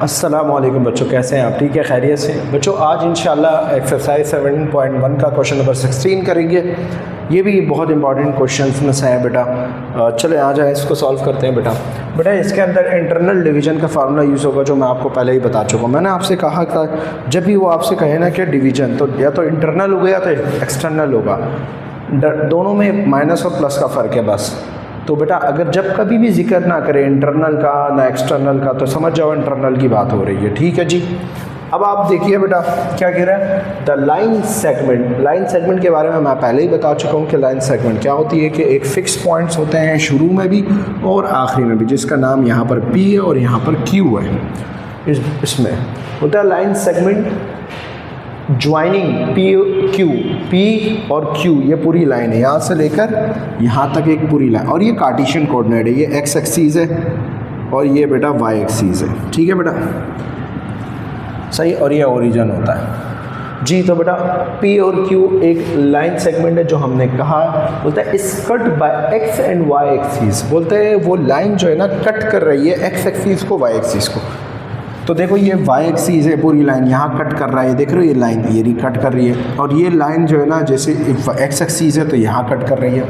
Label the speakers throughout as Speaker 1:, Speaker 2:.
Speaker 1: अस्सलामुअलैकुम बच्चों, कैसे हैं आप? ठीक है, खैरियत से बच्चों। आज इंशाल्लाह एक्सरसाइज 7.1 का क्वेश्चन नंबर 16 करेंगे। ये भी बहुत इंपॉर्टेंट क्वेश्चंस में से है बेटा। चले आ जाए, इसको सॉल्व करते हैं बेटा। इसके अंदर इंटरनल डिवीजन का फार्मूला यूज़ होगा, जो मैं आपको पहले ही बता चुका हूँ। मैंने आपसे कहा था जब भी वो आपसे कहे ना कि डिवीजन, तो या तो इंटरनल होगा या तो एक्सटर्नल होगा, दोनों में माइनस और प्लस का फ़र्क है बस। तो बेटा अगर जब कभी भी जिक्र ना करें इंटरनल का ना एक्सटर्नल का, तो समझ जाओ इंटरनल की बात हो रही है। ठीक है जी। अब आप देखिए बेटा क्या कह रहा है, the line segment. Line segment के बारे में मैं पहले ही बता चुका हूँ कि लाइन सेगमेंट क्या होती है कि एक फिक्स पॉइंट्स होते हैं शुरू में भी और आखिरी में भी, जिसका नाम यहाँ पर P है और यहाँ पर Q है। इसमें होता है लाइन सेगमेंट ज्वाइनिंग P और Q, ये पूरी लाइन है, यहाँ से लेकर यहाँ तक एक पूरी लाइन। और ये कार्टेशियन कोऑर्डिनेट है, ये x एक्सीस है और ये बेटा y एक्सीस है। ठीक है बेटा, सही। और ये ओरिजिन होता है जी। तो बेटा P और Q एक लाइन सेगमेंट है, जो हमने कहा बोलता है इस cut by x and y axis. बोलते हैं वो लाइन जो है ना कट कर रही है x एक्सीस को, y एक्सीस को। तो देखो ये y एक्सीस है, पूरी लाइन यहाँ कट कर रहा है, देख रहे हो ये लाइन ये भी कट कर रही है। और ये लाइन जो है ना जैसे x एक्सीस है तो यहाँ कट कर रही है।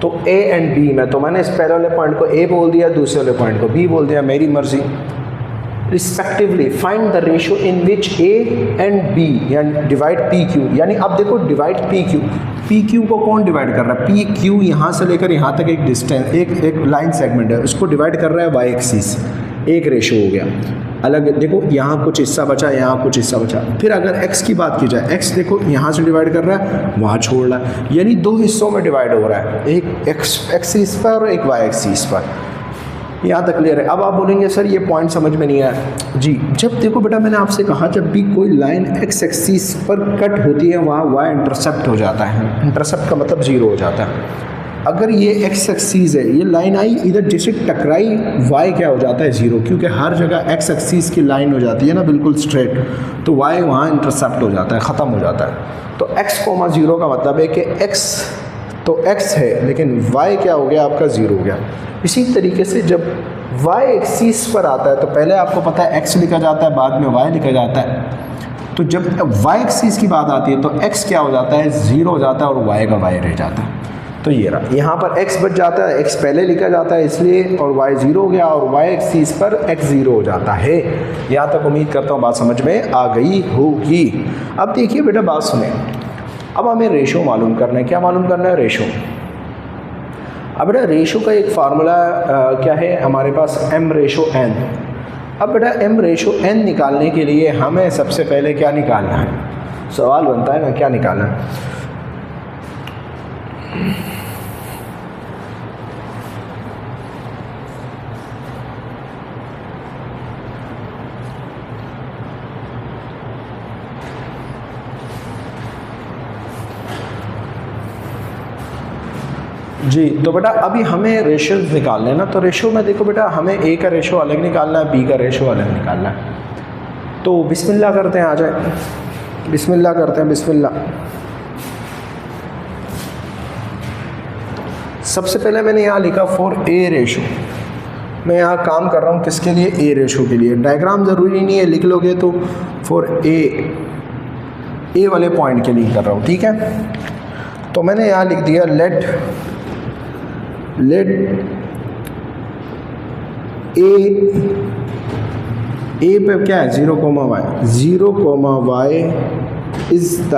Speaker 1: तो A एंड B में, तो मैंने इस पहले वाले पॉइंट को A बोल दिया, दूसरे वाले पॉइंट को B बोल दिया, मेरी मर्जी। Respectively find the ratio in which A and B यानी डिवाइड PQ। यानी अब देखो डिवाइड PQ को कौन डिवाइड कर रहा है? PQ यहाँ से लेकर यहाँ तक एक डिस्टेंस, एक लाइन सेगमेंट है, उसको डिवाइड कर रहा है y एक्सीस। एक रेशो हो गया अलग। देखो यहाँ कुछ हिस्सा बचा, यहाँ कुछ हिस्सा बचा। फिर अगर x की बात की जाए, x देखो यहाँ से डिवाइड कर रहा है, वहाँ छोड़ रहा है, यानी दो हिस्सों में डिवाइड हो रहा है, एक x एक्सीस पर और एक y एक्सीस पर। यहाँ तक क्लियर है। अब आप बोलेंगे सर ये पॉइंट समझ में नहीं आया जी। जब देखो बेटा मैंने आपसे कहा जब भी कोई लाइन x एक्सीस पर कट होती है वहाँ y इंटरसेप्ट हो जाता है। इंटरसेप्ट का मतलब जीरो हो जाता है। अगर ये x एक्सीस है, ये लाइन आई इधर जिसे टकराई, y क्या हो जाता है? जीरो, क्योंकि हर जगह x एक्सीस की लाइन हो जाती है ना बिल्कुल स्ट्रेट, तो y वहाँ इंटरसेप्ट हो जाता है, ख़त्म हो जाता है। तो x, 0 का मतलब है कि x तो x है लेकिन y क्या हो गया आपका? जीरो हो गया। इसी तरीके से जब y एक्सीस पर आता है तो पहले आपको पता है x लिखा जाता है, बाद में y लिखा जाता है। तो जब y एक्सीस की बात आती है तो x क्या हो जाता है? जीरो हो जाता है और y का y रह जाता है। तो ये रहा, यहाँ पर x बच जाता है, x पहले लिखा जाता है इसलिए, और y जीरो हो गया और y एक्सीस पर x जीरो हो जाता है। यहाँ तक उम्मीद करता हूँ बात समझ में आ गई होगी। अब देखिए बेटा बात सुने, अब हमें रेशो मालूम करना है। क्या मालूम करना है? रेशो। अब बेटा रेशो का एक फार्मूला क्या है हमारे पास? m/n। अब बेटा m/n निकालने के लिए हमें सबसे पहले क्या निकालना है? सवाल बनता है ना, क्या निकालना है? जी। तो बेटा अभी हमें रेशियोज निकालने हैं ना, तो रेशो में देखो बेटा हमें A का रेशो अलग निकालना है, B का रेशो अलग निकालना है। तो बिस्मिल्लाह करते हैं, आ जाए बिस्मिल्लाह करते हैं, बिस्मिल्लाह। सबसे पहले मैंने यहाँ लिखा फॉर A रेशो। मैं यहाँ काम कर रहा हूँ किसके लिए? A रेशो के लिए। डायग्राम ज़रूरी नहीं है, लिख लोगे तो फॉर A वाले पॉइंट के लिए कर रहा हूँ। ठीक है, तो मैंने यहाँ लिख दिया लेट A पे क्या है? 0, y 0, y is the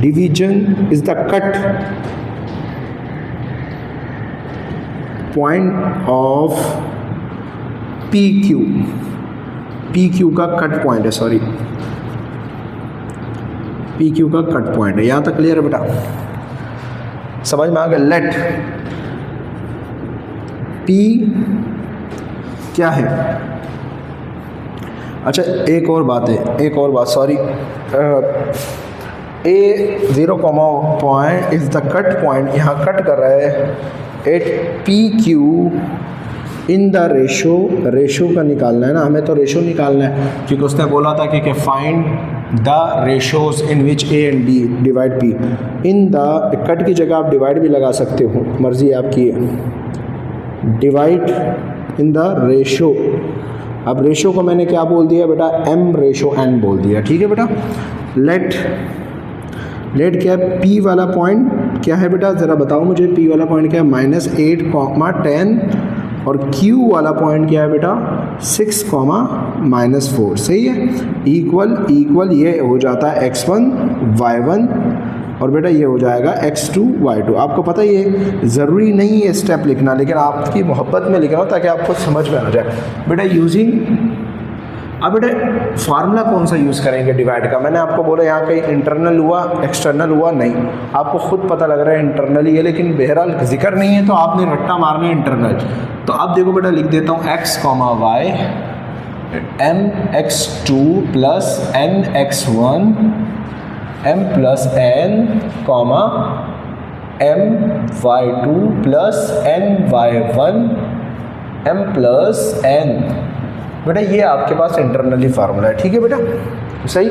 Speaker 1: division, is the cut point of PQ का कट पॉइंट है, सॉरी PQ का कट पॉइंट है। यहाँ तक क्लियर है बेटा? समझ में आ गया? लेट P क्या है? अच्छा एक और बात sorry, A 0, point is the cut point, यहाँ कट कर रहा है at PQ in the ratio का निकालना है ना हमें, तो रेशो निकालना है क्योंकि उसने बोला था कि find the ratios in which A and B divide P। In the cut की जगह आप डिवाइड भी लगा सकते हो, मर्जी आपकी है। डिवाइड इन द रेशो अब रेशो को मैंने क्या बोल दिया बेटा, m रेशो n बोल दिया, ठीक है बेटा। लेट क्या है, p वाला पॉइंट क्या है बेटा, ज़रा बताओ मुझे, p वाला पॉइंट क्या है, -8, 10, और q वाला पॉइंट क्या है बेटा, 6, -4, सही है। इक्वल ये हो जाता है x1 y1 और बेटा ये हो जाएगा x2 y2। आपको पता है ये ज़रूरी नहीं है स्टेप लिखना, लेकिन आपकी मोहब्बत में लिख रहा हूँ ताकि आपको समझ में आ जाए बेटा। यूजिंग, अब बेटा फार्मूला कौन सा यूज़ करेंगे डिवाइड का, मैंने आपको बोला यहाँ कहीं इंटरनल हुआ एक्सटर्नल हुआ, नहीं, आपको खुद पता लग रहा है इंटरनल ही है, लेकिन बहरहाल जिक्र नहीं है तो आपने रट्टा मारना है इंटरनल। तो अब देखो बेटा लिख देता हूँ x, y mx2 plus nx1 m plus n, my2 plus ny1 m plus n। बेटा ये आपके पास इंटरनली फार्मूला है, ठीक है बेटा, सही।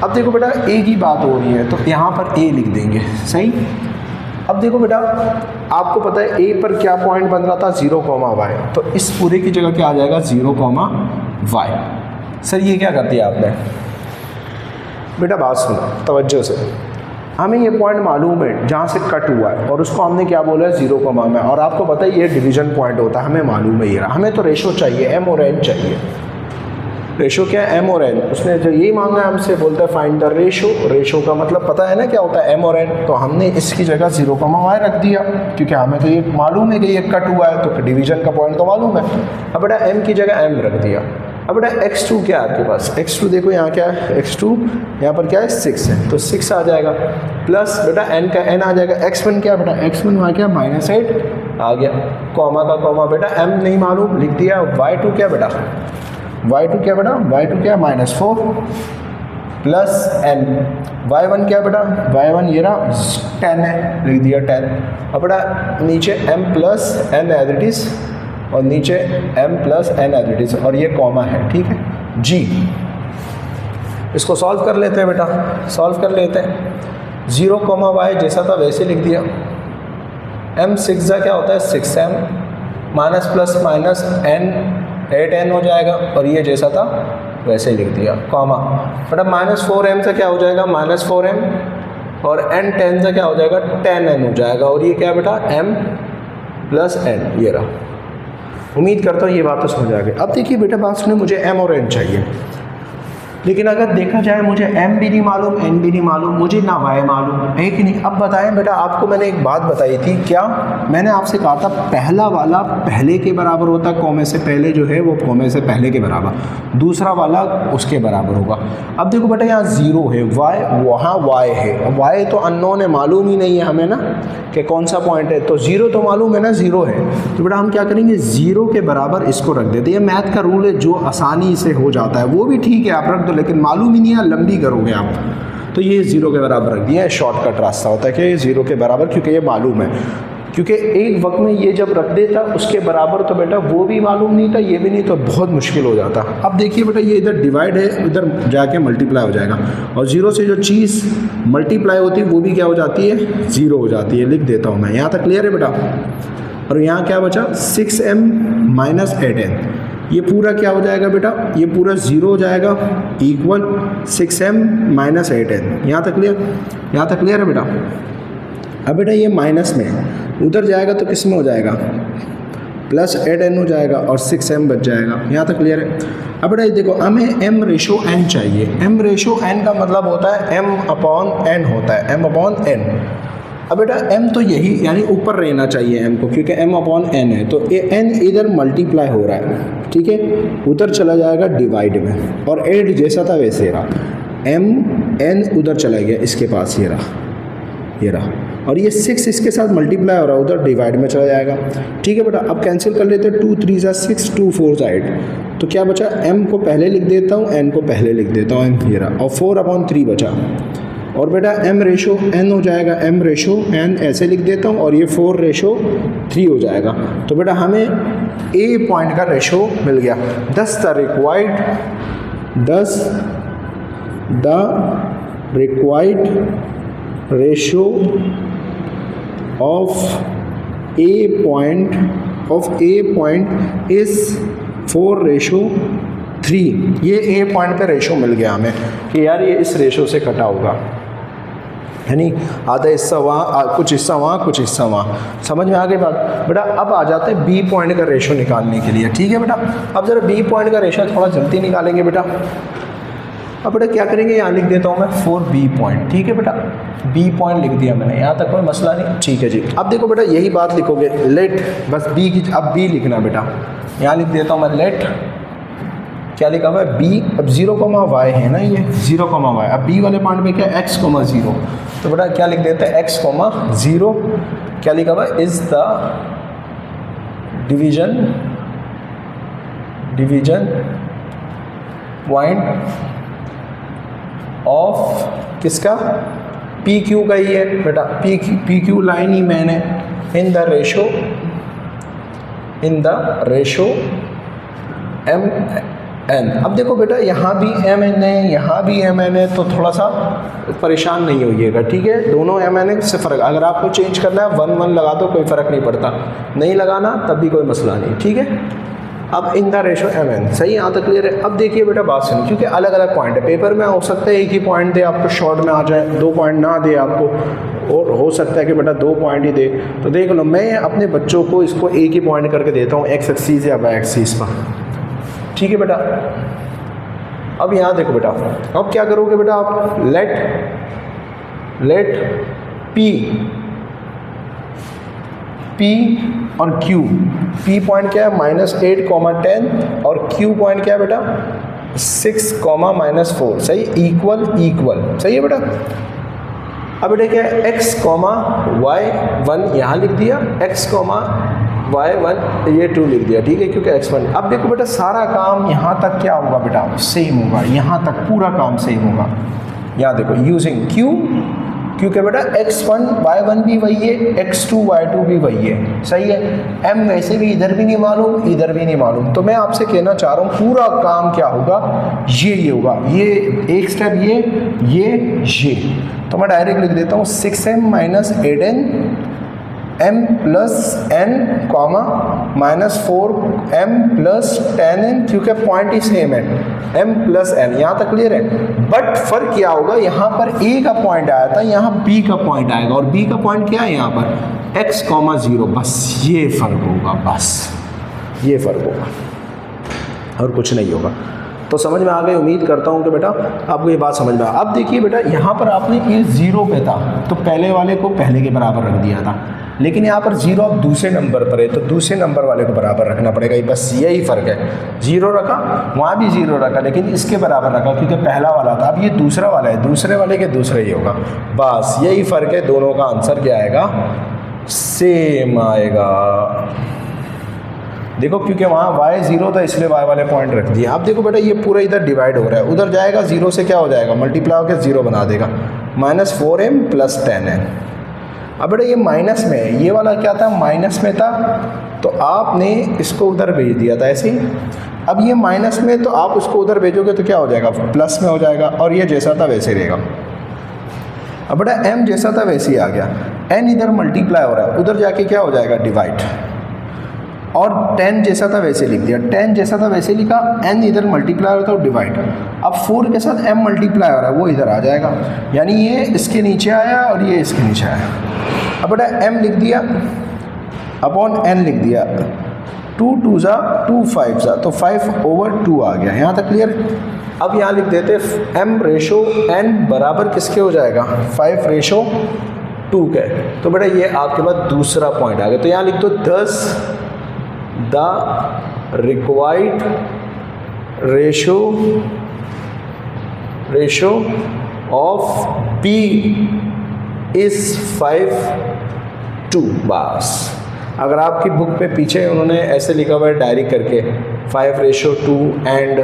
Speaker 1: अब देखो बेटा a की बात हो रही है तो यहाँ पर a लिख देंगे, सही। अब देखो बेटा आपको पता है a पर क्या पॉइंट बन रहा था, 0, y, तो इस पूरे की जगह क्या आ जाएगा, 0, y। सर ये क्या कर दिया आपने बेटा, बात सुनो तवज्जो से। हमें ये पॉइंट मालूम है जहाँ से कट हुआ है और उसको हमने क्या बोला है, 0, में, और आपको पता है ये डिवीजन पॉइंट होता है, हमें मालूम है ये रहा। हमें तो रेशो चाहिए, m और n चाहिए। रेशो क्या है, m और n। उसने जो यही मांगा है हमसे, बोलता है फाइंड द रेशो। रेशो का मतलब पता है ना क्या होता है, m और n। तो हमने इसकी जगह 0, y रख दिया, क्योंकि हमें तो ये मालूम है कि ये कट हुआ है, तो डिवीजन का पॉइंट तो मालूम है। अब बेटा m की जगह m रख दिया। अब बेटा x2 क्या है आपके पास, x2 देखो यहाँ क्या है, x2 यहाँ पर क्या है, 6 है, तो 6 आ जाएगा, प्लस बेटा n का n आ जाएगा। x1 क्या बेटा, x1 वहाँ क्या, -8 आ गया, कॉमा का कॉमा, बेटा m नहीं मालूम लिख दिया। y2 क्या बेटा, y2 क्या बेटा, y2 क्या, -4 प्लस n। y1 क्या बेटा, y1 ये रहा 10 है, लिख दिया 10। अब बेटा नीचे m plus n as it is, और नीचे m plus n as it is, और ये कॉमा है, ठीक है जी। इसको सॉल्व कर लेते हैं बेटा, सॉल्व कर लेते हैं। 0, y जैसा था वैसे लिख दिया। m 6 क्या होता है, 6m, minus plus minus n 8n हो जाएगा, और ये जैसा था वैसे लिख दिया, कॉमा। बेटा -4m से क्या हो जाएगा, -4m, और n 10 से क्या हो जाएगा, 10n हो जाएगा, और ये क्या बेटा, m प्लस n, ये रहा। उम्मीद करता हूँ ये बात तो समझ आ गई। अब देखिए बेटा बात सुने, मुझे m और n चाहिए, लेकिन अगर देखा जाए मुझे m भी नहीं मालूम, n भी नहीं मालूम, मुझे ना y मालूम है कि नहीं। अब बताएं बेटा, आपको मैंने एक बात बताई थी, क्या मैंने आपसे कहा था पहला वाला पहले के बराबर होता है, कॉमे से पहले जो है वो कॉमे से पहले के बराबर, दूसरा वाला उसके बराबर होगा। अब देखो बेटा यहाँ 0 है, y वहाँ y है, y तो अननोन है, मालूम ही नहीं है हमें ना कि कौन सा पॉइंट है, तो 0 तो मालूम है ना, 0 है, तो बेटा हम क्या करेंगे, 0 के बराबर इसको रख देते हैं। ये मैथ का रूल है, जो आसानी से हो जाता है वो भी ठीक है, आप रख दो, लेकिन मालूम ही नहीं है, लंबी करोगे आप, तो ये 0 के बराबर रख दिया है। शॉर्टकट रास्ता होता है कि 0 के बराबर, क्योंकि ये मालूम है, क्योंकि एक वक्त में ये जब रख देता उसके बराबर तो बेटा वो भी मालूम नहीं था, ये भी नहीं, तो बहुत मुश्किल हो जाता। अब देखिए बेटा ये इधर डिवाइड है, इधर जाके मल्टीप्लाई हो जाएगा, और 0 से जो चीज़ मल्टीप्लाई होती है वो भी क्या हो जाती है, 0 हो जाती है। लिख देता हूँ मैं, यहाँ तक क्लियर है बेटा। और यहाँ क्या बचा, 6m माइनस 8n, ये पूरा क्या हो जाएगा बेटा, ये पूरा 0 हो जाएगा, इक्वल 6m माइनस 8n। यहाँ तक क्लियर, यहाँ तक क्लियर है बेटा। अब बेटा ये माइनस में उधर जाएगा तो किस में हो जाएगा, प्लस 8n हो जाएगा, और 6m बच जाएगा। यहाँ तक क्लियर है। अब बेटा ये देखो, हमें m रेशो n चाहिए। m रेशो n का मतलब होता है m अपॉन n होता है, m अपॉन n। अब बेटा m तो यही यानी ऊपर रहना चाहिए m को, क्योंकि m अपॉन n है, तो ये n इधर मल्टीप्लाई हो रहा है, ठीक है, उधर चला जाएगा डिवाइड में, और 8 जैसा था वैसे रहा, m n उधर चला गया इसके पास, ये रहा, ये रहा, और ये 6 इसके साथ मल्टीप्लाई हो रहा है, उधर डिवाइड में चला जाएगा, ठीक है बेटा। अब कैंसिल कर लेते हैं, 2 3 जा 6, 2 4 जा 8, तो क्या बचा, m को पहले लिख देता हूँ, n को पहले लिख देता हूँ, m ये रहा, और 4 अपॉन 3 बचा, और बेटा m रेशो n हो जाएगा, m रेशो n ऐसे लिख देता हूँ, और ये 4 रेशो 3 हो जाएगा। तो बेटा हमें a पॉइंट का रेशो मिल गया। दस the required ratio of a point is 4 ratio 3, ये ए पॉइंट पे रेशो मिल गया हमें कि यार ये इस रेशो से कटा होगा, यानी आधा हिस्सा वहाँ, कुछ हिस्सा वहाँ, कुछ हिस्सा वहाँ। समझ में आ गई बात बेटा। अब आ जाते हैं बी पॉइंट का रेशो निकालने के लिए, ठीक है बेटा। अब ज़रा बी पॉइंट का रेशो थोड़ा जल्दी निकालेंगे बेटा। अब बेटा क्या करेंगे, यहाँ लिख देता हूँ मैं 4B पॉइंट, ठीक है बेटा। बी पॉइंट लिख दिया मैंने, यहाँ तक कोई मसला नहीं, ठीक है जी। अब देखो बेटा यही बात लिखोगे, लेट, बस बी की, अब बी लिखना बेटा। यहाँ लिख देता हूँ मैं लेट, क्या लिखा हुआ है बी, अब 0, y है ना, ये 0, y। अब बी वाले पॉइंट में क्या है x, 0, तो बेटा क्या लिख देते हैं x, 0, क्या लिखा हुआ है, is the division point of किसका, पी क्यू का ही है बेटा, पी क्यू लाइन ही मैंने in the ratio M N. अब देखो बेटा यहाँ भी एम एन है, यहाँ भी एम एन है, तो थोड़ा सा परेशान नहीं होइएगा, ठीक है। दोनों एम एन से फ़र्क, अगर आपको चेंज करना है 1 1 लगा दो, कोई फ़र्क नहीं पड़ता, नहीं लगाना तब भी कोई मसला नहीं, ठीक है। अब in the ratio M N, सही, यहाँ तक क्लियर है। अब देखिए बेटा बात सुनिए, क्योंकि अलग अलग पॉइंट है, पेपर में हो सकता है एक ही पॉइंट दे आपको, शॉर्ट में आ जाए, 2 पॉइंट ना दे आपको, और हो सकता है कि बेटा 2 पॉइंट ही दे। तो देख लो, मैं अपने बच्चों को इसको एक ही पॉइंट करके देता हूँ, एक्स एक्सीस या वाई एक्सीस पर, ठीक है बेटा। अब यहाँ देखो बेटा, अब क्या करोगे बेटा आप, लेट पी और Q, P पॉइंट क्या है -8, 10, और Q पॉइंट क्या है बेटा 6, -4, सही, इक्वल, सही है बेटा। अब बेटा क्या है x, y1 यहाँ लिख दिया, x, y1 ये 2 लिख दिया, ठीक है, क्योंकि x1। अब देखो बेटा सारा काम यहाँ तक क्या होगा बेटा, सेम होगा, यहाँ तक पूरा काम सेम होगा। यहाँ देखो यूजिंग Q, क्योंकि बेटा x1 y1 भी वही है, x2 y2 भी वही है, सही है। m वैसे भी इधर भी नहीं मालूम, इधर भी नहीं मालूम, तो मैं आपसे कहना चाह रहा हूँ पूरा काम क्या होगा, ये होगा, ये एक स्टेप ये, तो मैं डायरेक्ट लिख देता हूँ 6m - 8n m + n, -4m + 10n, क्योंकि पॉइंट ही सेम है, m + n, यहाँ तक क्लियर है। बट फर्क क्या होगा, यहाँ पर a का पॉइंट आया था, यहाँ b का पॉइंट आएगा, और b का पॉइंट क्या है यहाँ पर x, 0, बस ये फ़र्क होगा, बस ये फ़र्क होगा और कुछ नहीं होगा। तो समझ में आ गई, उम्मीद करता हूँ कि बेटा आपको ये बात समझ में आ। अब देखिए बेटा यहाँ पर आपने ये 0 पे था, तो पहले वाले को पहले के बराबर रख दिया था, लेकिन यहाँ पर 0 अब दूसरे नंबर पर है, तो दूसरे नंबर वाले को बराबर रखना पड़ेगा, बस यही फ़र्क है। 0 रखा, वहाँ भी 0 रखा, लेकिन इसके बराबर रखा क्योंकि पहला वाला था, अब ये दूसरा वाला है, दूसरे वाले के दूसरे ही होगा, बस यही फ़र्क है। दोनों का आंसर क्या आएगा, सेम आएगा। देखो क्योंकि वहाँ y 0 था, इसलिए y वाले पॉइंट रख दिए। अब देखो बेटा ये पूरा इधर डिवाइड हो रहा है, उधर जाएगा 0 से क्या हो जाएगा, मल्टीप्लाई होकर 0 बना देगा, -4m + 10n। अब बेटा ये माइनस में है, ये वाला क्या था, माइनस में था, तो आपने इसको उधर भेज दिया था ऐसे ही। अब ये माइनस में, तो आप उसको उधर भेजोगे तो क्या हो जाएगा, प्लस में हो जाएगा, और ये जैसा था वैसे रहेगा। अब बेटा m जैसा था वैसे ही आ गया, n इधर मल्टीप्लाई हो रहा है, उधर जाके क्या हो जाएगा, डिवाइड, और 10 जैसा था वैसे लिख दिया, 10 जैसा था वैसे लिखा, n इधर मल्टीप्लाई होता है और डिवाइड। अब 4 के साथ m मल्टीप्लाई हो रहा है, वो इधर आ जाएगा, यानी ये इसके नीचे आया और ये इसके नीचे आया। अब बेटा m लिख दिया अपॉन n लिख दिया, 2 2 ज़ा 2 5 ज़ा, तो 5/2 आ गया, यहाँ तक क्लियर। अब यहाँ लिख देते m/n बराबर किसके हो जाएगा, 5/2 के। तो बेटा ये आपके पास दूसरा पॉइंट आ गया, तो यहाँ लिख दो 10 the required ratio of B is 5:2। बस अगर आपकी बुक पे पीछे उन्होंने ऐसे लिखा हुआ है डायरी करके 5:2 एंड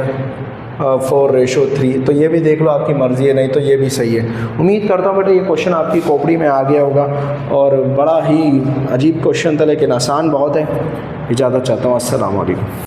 Speaker 1: 4:3, तो ये भी देख लो, आपकी मर्ज़ी है, नहीं तो ये भी सही है। उम्मीद करता हूँ बेटा ये क्वेश्चन आपकी खोपड़ी में आ गया होगा, और बड़ा ही अजीब क्वेश्चन था लेकिन आसान बहुत है। इजाज़त चाहता हूँ, अस्सलाम वालेकुम।